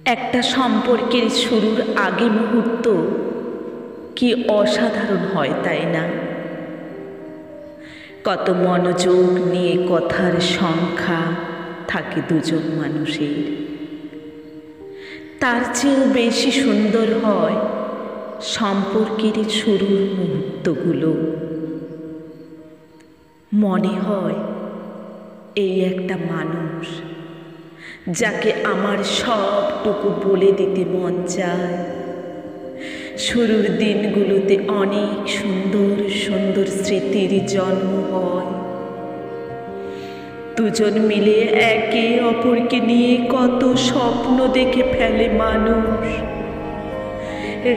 একটা সম্পর্কের শুরুর আগে মুহূর্ত কি অসাধারণ হয়, তাই না? কত মনোযোগ নিয়ে কথার সংখ্যা থাকে দুজন মানুষের, তার চেয়েও বেশি সুন্দর হয় সম্পর্কের শুরুর মুহূর্তগুলো। মনে হয় এই একটা মানুষ যাকে আমার সবটুকু বলে দিতে মন চায়। শুরুর দিনগুলোতে অনেক সুন্দর সুন্দর স্মৃতির জন্ম হয়। দুজন মিলে একে অপরকে নিয়ে কত স্বপ্ন দেখে ফেলে মানুষ।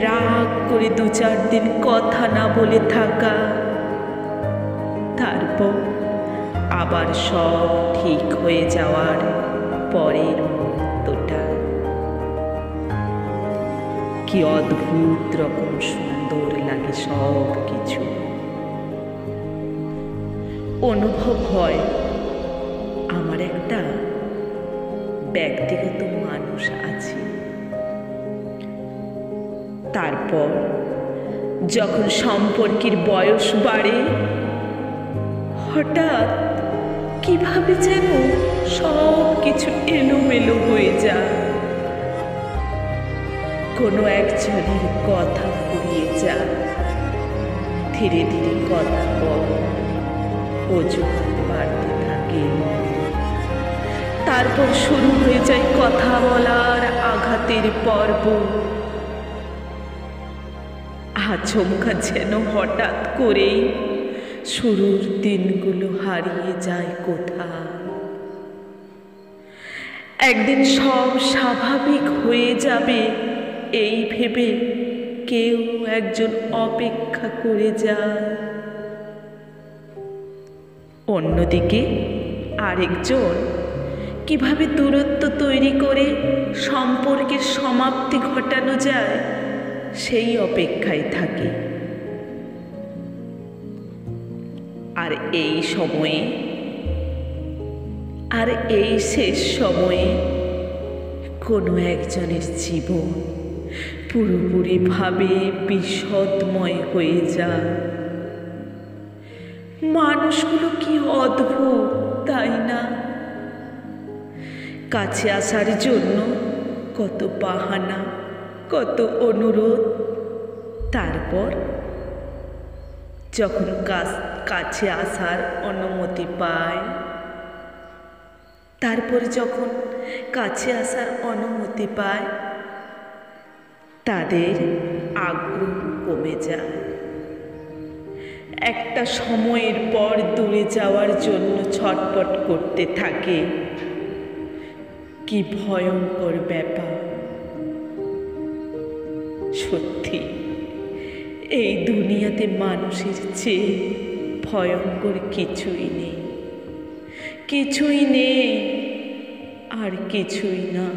রাগ করে 2-4 দিন কথা না বলে থাকা, তারপর আবার সব ঠিক হয়ে যাওয়ার পরের মুহূর্তটা কি অদ্ভুত রকম সুন্দর লাগে। সব কিছু অনুভব হয় আমার একটা ব্যক্তিগত মানুষ আছে। তারপর যখন সম্পর্কের বয়স বাড়ে, হঠাৎ কিভাবে যেন সব কিছু এলোমেলো হয়ে যায়। কোনো একজনের কথা ফুরিয়ে যায়, ধীরে ধীরে কথা বল অজুহাত বাড়তে থাকে। তারপর শুরু হয়ে যায় কথা বলার আঘাতের পর্ব। আচমকা যেন হঠাৎ করেই শুরুর দিনগুলো হারিয়ে যায় কোথায়। একদিন সব স্বাভাবিক হয়ে যাবে এই ভেবে কেউ একজন অপেক্ষা করে যায়, অন্যদিকে আরেকজন কিভাবে দূরত্ব তৈরি করে সম্পর্কের সমাপ্তি ঘটানো যায় সেই অপেক্ষায় থাকে। আর এই সময়ে, আর এই শেষ সময়ে কোনো একজনের জীবন পুরোপুরিভাবে বিষদময় হয়ে যায়। মানুষগুলো কি অদ্ভুত, তাই না? কাছে আসার জন্য কত বাহানা, কত অনুরোধ। তারপর যখন কাছে আসার অনুমতি পায়, তাদের আগ্রহ কমে যায়। একটা সময়ের পর দূরে যাওয়ার জন্য ছটফট করতে থাকে। কি ভয়ঙ্কর ব্যাপার! সত্যি এই দুনিয়াতে মানুষের চেয়ে ভয়ঙ্কর কিছুই নেই, কিছুই নেই, আর কিছুই না।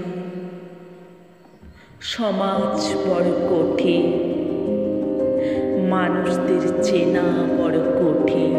সমাজ বড় কঠিন, মানুষদের চেনা বড় কঠিন।